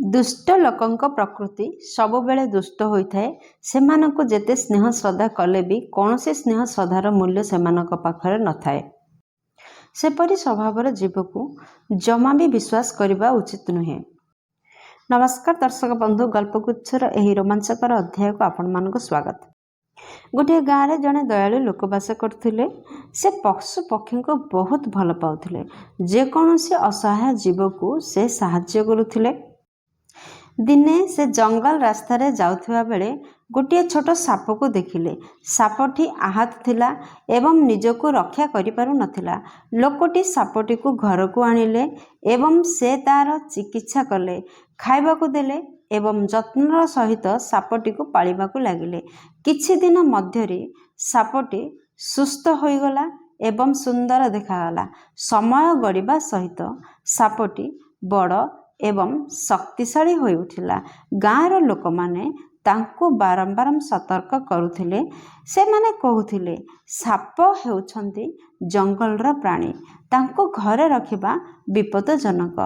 दुष्ट लोकंक प्रकृति सबुबेले दुष्ट होइथाए। सेमानंको जेते स्नेह श्रद्धा कले भी कौनसी स्नेह श्रद्धार मूल्य सेमानंक पाखरे नथाए। सेपरि स्वभावर जीव को जमा भी विश्वास करने उचित नुहे। नमस्कार दर्शक बंधु, गल्पगुच्छर एही रोमांचकर अध्याय को आपण मानक स्वागत। गोटे गाँव में जड़े दयालु लोक बास करथिले। से पशु पक्षी को बहुत भल पाउथिले। जेकोसी असहाय जीव को से साहाय्य करुथिले। दिने से जंगल रास्ता रे जाउथिबा बेले गोटे छोट साप को देखिले। सापटी आहत थिला एवं निजको रक्षा करि पारु नथिला। लोकटी सापटी को घर को आनिले एवं से तार चिकित्सा कले, खाइबा को देले एवं जत्नर सहित सापटी को पालिबा को लागिले। किछि दिन मध्यरे सापटी सुस्थ होइगला एवं सुंदर देखागला। समय गड़िबा सहित सापटी बड़ एवं शक्तिशाली हो उठिला। गाँवर लोक माने तांको बारंबार सतर्क करुथिले। से माने कहूथिले साप हेउछंती जंगलर प्राणी, तांको घरे रखिबा विपदजनक।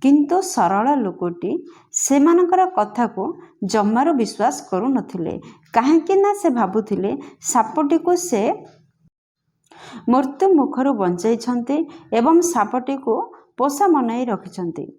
किंतु सरल लोकटी सेमानकर कथा को जमारू विश्वास करू नथिले। काहेकि ना से भाबुथिले सापटी को से मृत्यु मुखरू बंचाई एवं सापटी को पोषा मनाई रखिछंती।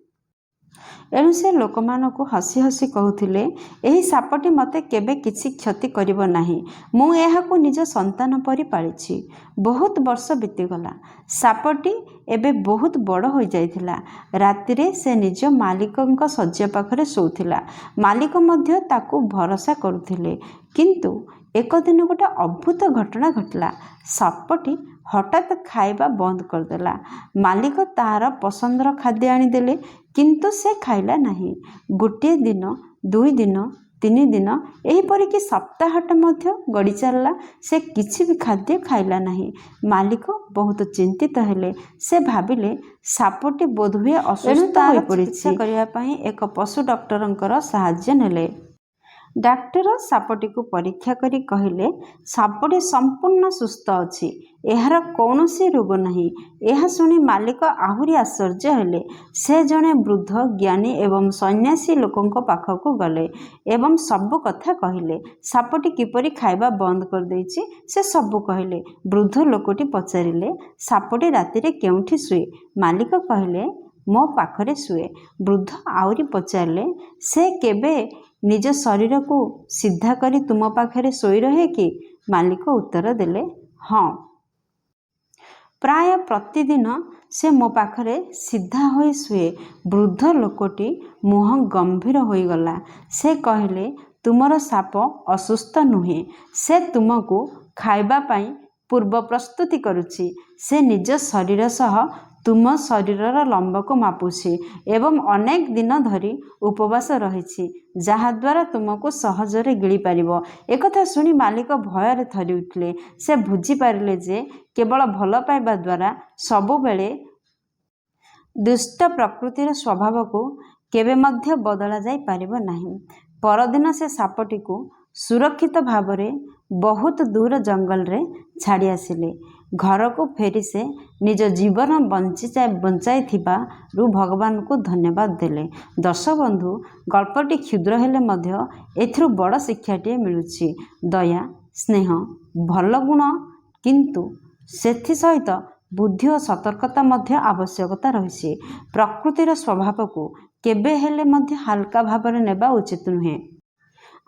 एणु से लोक मानकु हसी हसी कहूथिले एही सापटी मते केबे किछि क्षति करिबो नाही। मु एहाकु निज संतान परि पालिछि। बहुत वर्ष बीतीगला। सापटी एबे बहुत बड़ हो जाइथिला। रातिरे से निज मालिकंक शय्या पाखरे सोउथिला। मालिक मध्य ताकु भरोसा करुथिले। किंतु एक दिन गोटे अद्भुत घटना घटला। सापटी हठात खाइबा बंद करदेला। मालिक तार पसंदर खाद्य आनीदेले, किंतु से खाइला नहीं। गोटे दिन, दुई दिन, तीन दिन, एहीपरि कि सप्ताहट मध्य गड़ी चलला। से किछि भी खाद्य खाइला नहीं। मालिक बहुत चिंतित हेले। से भाविले सापटी बोधहुए असुस्थ हो पड़िछि। करिया पई एक पशु डॉक्टरंकर सहाय्य नेले। डाक्टर सापटी को परीक्षा करी कहिले सापटी संपूर्ण सुस्थ अछि, एहार कौनसी रोग नहीं। यह सुनी मालिक आहुरी आश्चर्य हेले। से जने वृद्ध ज्ञानी एवं सन्यासी लोकंक पाखक गले एवं सब कथा कहिले। सापटी किपरि खाइबा बंद कर देछि से सब कहिले। वृद्ध लोकटी पचारिले सापटी रातिरे केउठी सुए। मालिक कहिले मो पाखरे सुए। वृद्ध आउरी पचारिले से केबे निज शरीर को सीधा करी तुम पाखरे सोई रहे कि? मालिक उत्तर देले हाँ, प्राय प्रतिदिन से मो पाखरे सीधा होई सुए। वृद्ध लोकटी मुह गंभीर होई गला। से कहले तुमर साप असुस्थ नुहे, से तुमको खाइबा पाई पूर्व प्रस्तुति करुछि। से निज शरीर सह तुम शरीरर लंब को मापुछि एवं अनेक दिन धरी उपवास रहिछि, जहाद्वारा तुमको सहजरे गिली पारिबो। एकथा सुनी मालिक भୟରେ थरी उठिले। से बुझी पारिले जे केवल भल पाइबा द्वारा सबुबेले दुष्ट प्रकृतिर स्वभाव को केबे मध्य बदला जाई पारिबो नाही। परदिन से सापटी को सुरक्षित भावरे बहुत दूर जंगल रे छाड़ी आसिले। घर को फेरी से निज जीवन बंचाई भगवान को धन्यवाद देले। दर्शक बंधु, गल्पटी क्षुद्र हेले मध्य एथिरु बड़ शिक्षाटिए मिलुछि। दया, स्नेह, भल गुण, किंतु सेथि सहित बुद्धि और सतर्कता मध्य आवश्यकता रही। प्रकृतिर स्वभाव को केबे हेले मध्य हल्का भावरे नेबा उचित नुहे।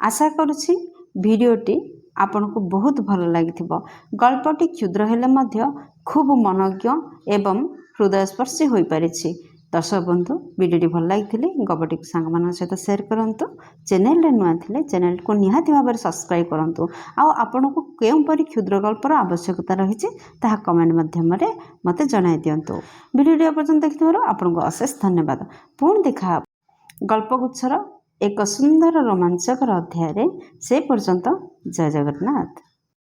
आशा करुछि भिडियोटी आपनको बहुत भल लागिथिबो। गल्पटी क्षुद्र हेले मध्य खूब मनज्ञ एवं हृदयस्पर्शी होई परिछि। दर्शक बंधु, वीडियोटी भल लागिथिले गल्पटी सांग मान सहित शेयर करंतु। चैनल रे नुआ थिले चैनल को निहाती भाବରେ सब्सक्राइब करंतु। आ आपनको केउ परि क्षुद्र गल्पर आवश्यकता रहिछि ताहा कमेंट माध्यम रे मते जणाई दियंतु। वीडियोटी पर्यंत देखिथिबारो आपनको अशेष धन्यवाद। पुणी देखा गल्पगुच्छर एक सुंदर रोमांचकर अध्याय रे। से पर्यंत जय जगन्नाथ।